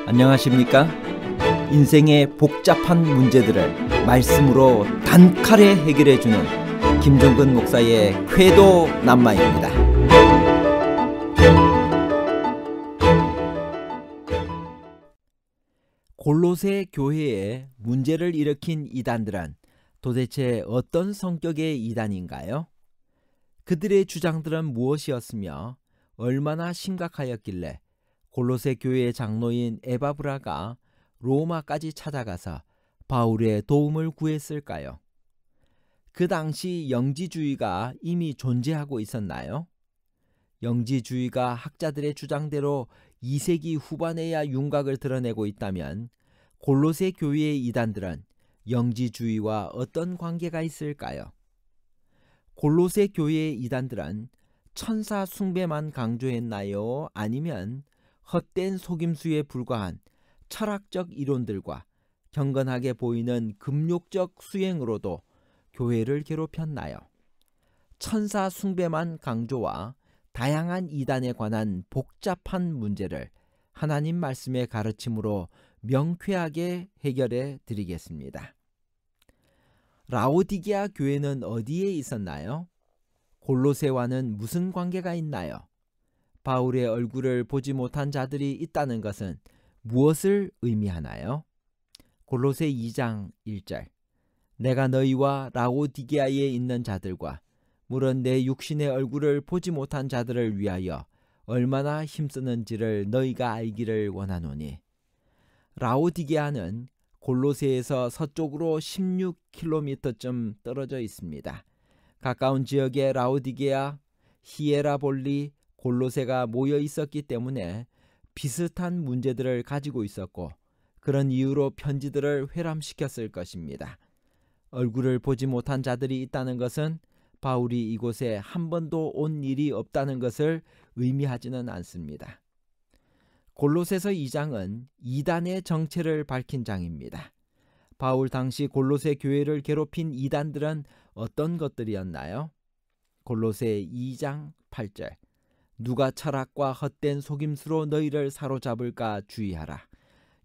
안녕하십니까? 인생의 복잡한 문제들을 말씀으로 단칼에 해결해주는 김종근 목사의 쾌도 남마입니다. 골로새 교회에 문제를 일으킨 이단들은 도대체 어떤 성격의 이단인가요? 그들의 주장들은 무엇이었으며 얼마나 심각하였길래 골로새 교회의 장로인 에바브라가 로마까지 찾아가서 바울의 도움을 구했을까요? 그 당시 영지주의가 이미 존재하고 있었나요? 영지주의가 학자들의 주장대로 2세기 후반에야 윤곽을 드러내고 있다면 골로새 교회의 이단들은 영지주의와 어떤 관계가 있을까요? 골로새 교회의 이단들은 천사 숭배만 강조했나요? 아니면 헛된 속임수에 불과한 철학적 이론들과 경건하게 보이는 금욕적 수행으로도 교회를 괴롭혔나요? 천사 숭배만 강조와 다양한 이단에 관한 복잡한 문제를 하나님 말씀의 가르침으로 명쾌하게 해결해 드리겠습니다. 라오디게아 교회는 어디에 있었나요? 골로새와는 무슨 관계가 있나요? 바울의 얼굴을 보지 못한 자들이 있다는 것은 무엇을 의미하나요? 골로새 2장 1절 내가 너희와 라오디게아에 있는 자들과 물론 내 육신의 얼굴을 보지 못한 자들을 위하여 얼마나 힘쓰는지를 너희가 알기를 원하노니. 라오디게아는 골로새에서 서쪽으로 16km쯤 떨어져 있습니다. 가까운 지역에 라오디게아, 히에라볼리, 골로새가 모여 있었기 때문에 비슷한 문제들을 가지고 있었고 그런 이유로 편지들을 회람시켰을 것입니다. 얼굴을 보지 못한 자들이 있다는 것은 바울이 이곳에 한 번도 온 일이 없다는 것을 의미하지는 않습니다. 골로새서 2장은 이단의 정체를 밝힌 장입니다. 바울 당시 골로새 교회를 괴롭힌 이단들은 어떤 것들이었나요? 골로새 2장 8절 누가 철학과 헛된 속임수로 너희를 사로잡을까 주의하라.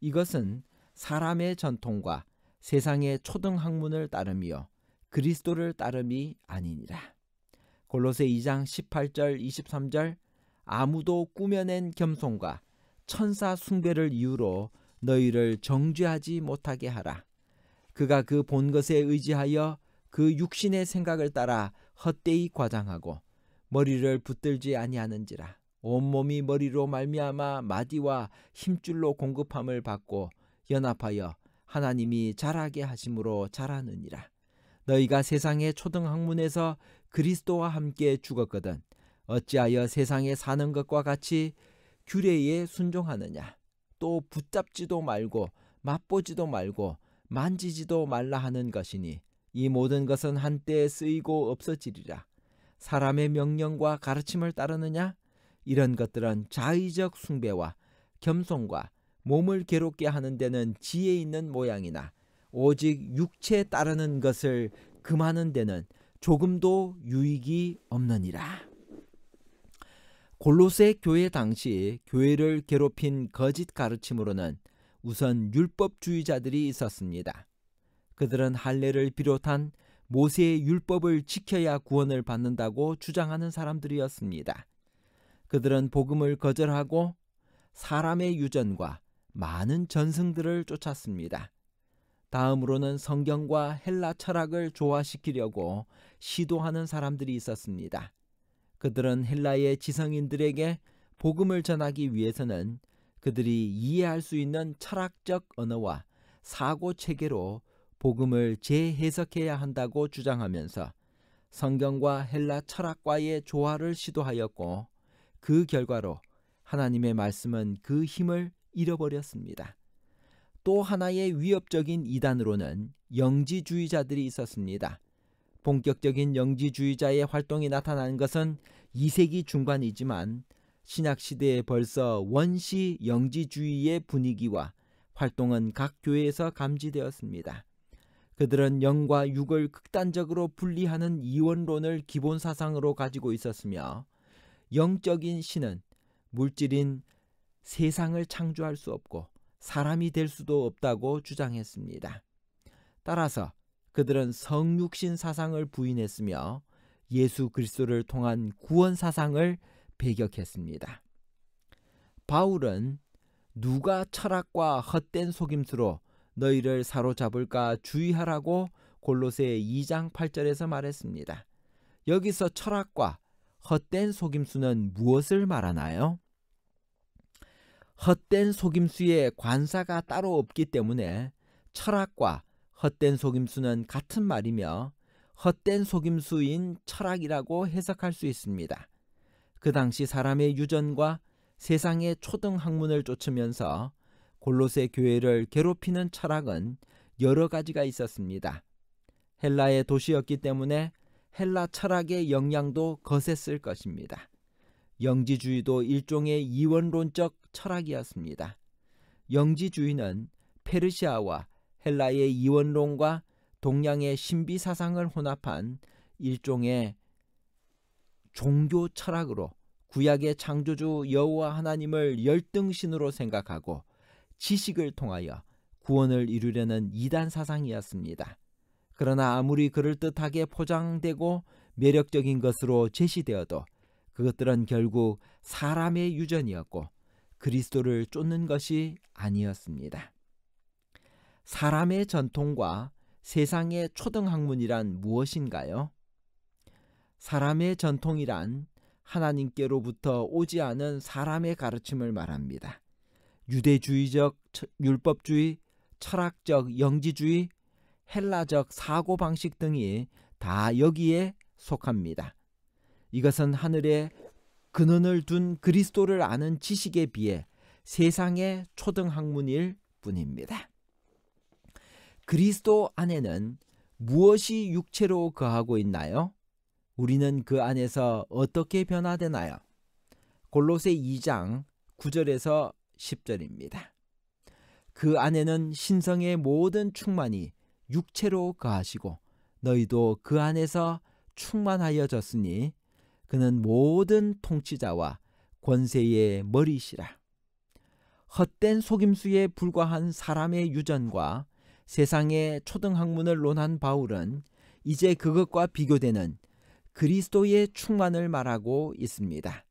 이것은 사람의 전통과 세상의 초등학문을 따름이요 그리스도를 따름이 아니니라. 골로새 2장 18절 23절 아무도 꾸며낸 겸손과 천사 숭배를 이유로 너희를 정죄하지 못하게 하라. 그가 그 본 것에 의지하여 그 육신의 생각을 따라 헛되이 과장하고 머리를 붙들지 아니하는지라. 온몸이 머리로 말미암아 마디와 힘줄로 공급함을 받고 연합하여 하나님이 자라게 하심으로 자라느니라. 너희가 세상의 초등학문에서 그리스도와 함께 죽었거든 어찌하여 세상에 사는 것과 같이 규례에 순종하느냐. 또 붙잡지도 말고 맛보지도 말고 만지지도 말라 하는 것이니 이 모든 것은 한때 쓰이고 없어지리라. 사람의 명령과 가르침을 따르느냐? 이런 것들은 자의적 숭배와 겸손과 몸을 괴롭게 하는 데는 지혜 있는 모양이나 오직 육체에 따르는 것을 금하는 데는 조금도 유익이 없느니라. 골로새 교회 당시 교회를 괴롭힌 거짓 가르침으로는 우선 율법주의자들이 있었습니다. 그들은 할례를 비롯한 모세의 율법을 지켜야 구원을 받는다고 주장하는 사람들이었습니다. 그들은 복음을 거절하고 사람의 유전과 많은 전승들을 쫓았습니다. 다음으로는 성경과 헬라 철학을 조화시키려고 시도하는 사람들이 있었습니다. 그들은 헬라의 지성인들에게 복음을 전하기 위해서는 그들이 이해할 수 있는 철학적 언어와 사고 체계로 복음을 재해석해야 한다고 주장하면서 성경과 헬라 철학과의 조화를 시도하였고 그 결과로 하나님의 말씀은 그 힘을 잃어버렸습니다. 또 하나의 위협적인 이단으로는 영지주의자들이 있었습니다. 본격적인 영지주의자의 활동이 나타난 것은 2세기 중반이지만 신약시대에 벌써 원시 영지주의의 분위기와 활동은 각 교회에서 감지되었습니다. 그들은 영과 육을 극단적으로 분리하는 이원론을 기본 사상으로 가지고 있었으며 영적인 신은 물질인 세상을 창조할 수 없고 사람이 될 수도 없다고 주장했습니다. 따라서 그들은 성육신 사상을 부인했으며 예수 그리스도를 통한 구원 사상을 배격했습니다. 바울은 누가 철학과 헛된 속임수로 너희를 사로잡을까 주의하라고 골로새 2장 8절에서 말했습니다. 여기서 철학과 헛된 속임수는 무엇을 말하나요? 헛된 속임수에 관사가 따로 없기 때문에 철학과 헛된 속임수는 같은 말이며 헛된 속임수인 철학이라고 해석할 수 있습니다. 그 당시 사람의 유전과 세상의 초등 학문을 쫓으면서 골로새 교회를 괴롭히는 철학은 여러 가지가 있었습니다. 헬라의 도시였기 때문에 헬라 철학의 영향도 거셌을 것입니다. 영지주의도 일종의 이원론적 철학이었습니다. 영지주의는 페르시아와 헬라의 이원론과 동양의 신비 사상을 혼합한 일종의 종교 철학으로 구약의 창조주 여호와 하나님을 열등신으로 생각하고 지식을 통하여 구원을 이루려는 이단 사상이었습니다. 그러나 아무리 그럴듯하게 포장되고 매력적인 것으로 제시되어도 그것들은 결국 사람의 유전이었고 그리스도를 쫓는 것이 아니었습니다. 사람의 전통과 세상의 초등학문이란 무엇인가요? 사람의 전통이란 하나님께로부터 오지 않은 사람의 가르침을 말합니다. 유대주의적 율법주의, 철학적 영지주의, 헬라적 사고방식 등이 다 여기에 속합니다. 이것은 하늘에 근원을 둔 그리스도를 아는 지식에 비해 세상의 초등학문일 뿐입니다. 그리스도 안에는 무엇이 육체로 거하고 있나요? 우리는 그 안에서 어떻게 변화되나요? 골로새 2장 9절에서 10절입니다. 그 안에는 신성의 모든 충만이 육체로 거하시고 너희도 그 안에서 충만하여졌으니 그는 모든 통치자와 권세의 머리시라. 헛된 속임수에 불과한 사람의 유전과 세상의 초등학문을 논한 바울은 이제 그것과 비교되는 그리스도의 충만을 말하고 있습니다.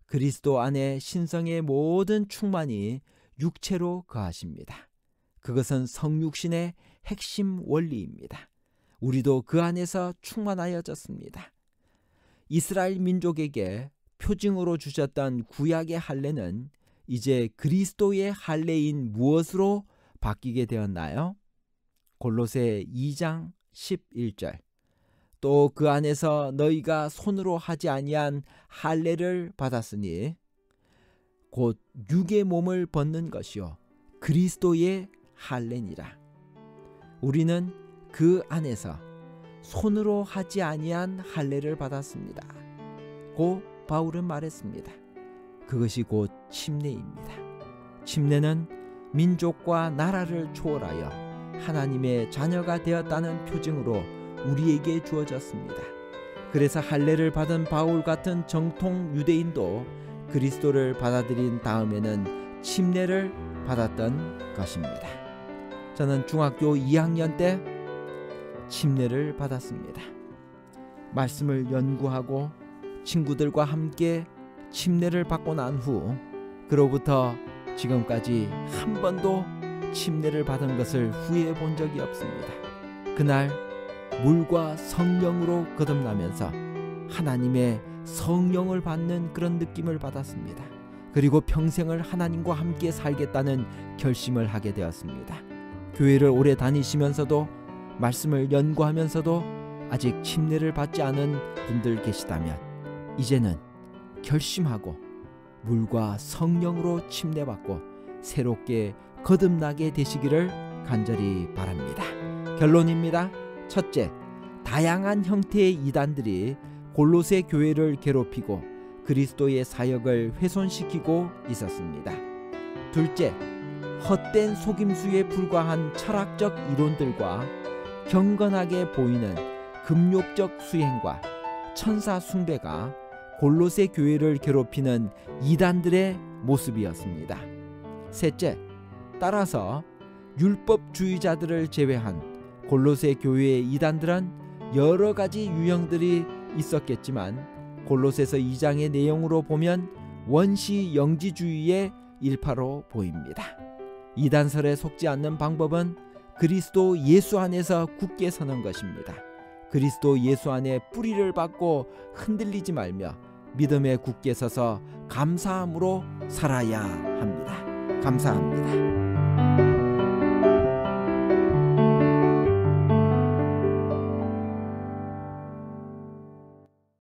그리스도 안에 신성의 모든 충만이 육체로 거하십니다. 그것은 성육신의 핵심 원리입니다. 우리도 그 안에서 충만하여졌습니다. 이스라엘 민족에게 표징으로 주셨던 구약의 할례는 이제 그리스도의 할례인 무엇으로 바뀌게 되었나요? 골로새 2장 11절. 또 그 안에서 너희가 손으로 하지 아니한 할례를 받았으니 곧 육의 몸을 벗는 것이요 그리스도의 할례니라. 우리는 그 안에서 손으로 하지 아니한 할례를 받았습니다. 고 바울은 말했습니다. 그것이 곧 침례입니다. 침례는 민족과 나라를 초월하여 하나님의 자녀가 되었다는 표징으로 우리에게 주어졌습니다. 그래서 할례를 받은 바울 같은 정통 유대인도 그리스도를 받아들인 다음에는 침례를 받았던 것입니다. 저는 중학교 2학년 때 침례를 받았습니다. 말씀을 연구하고 친구들과 함께 침례를 받고 난 후 그로부터 지금까지 한 번도 침례를 받은 것을 후회해 본 적이 없습니다. 그날 물과 성령으로 거듭나면서 하나님의 성령을 받는 그런 느낌을 받았습니다. 그리고 평생을 하나님과 함께 살겠다는 결심을 하게 되었습니다. 교회를 오래 다니시면서도 말씀을 연구하면서도 아직 침례를 받지 않은 분들 계시다면 이제는 결심하고 물과 성령으로 침례받고 새롭게 거듭나게 되시기를 간절히 바랍니다. 결론입니다. 첫째, 다양한 형태의 이단들이 골로새 교회를 괴롭히고 그리스도의 사역을 훼손시키고 있었습니다. 둘째, 헛된 속임수에 불과한 철학적 이론들과 경건하게 보이는 금욕적 수행과 천사 숭배가 골로새 교회를 괴롭히는 이단들의 모습이었습니다. 셋째, 따라서 율법주의자들을 제외한 골로새 교회의 이단들은 여러 가지 유형들이 있었겠지만 골로새서 2장의 내용으로 보면 원시 영지주의의 일파로 보입니다. 이단설에 속지 않는 방법은 그리스도 예수 안에서 굳게 서는 것입니다. 그리스도 예수 안에 뿌리를 받고 흔들리지 말며 믿음에 굳게 서서 감사함으로 살아야 합니다. 감사합니다.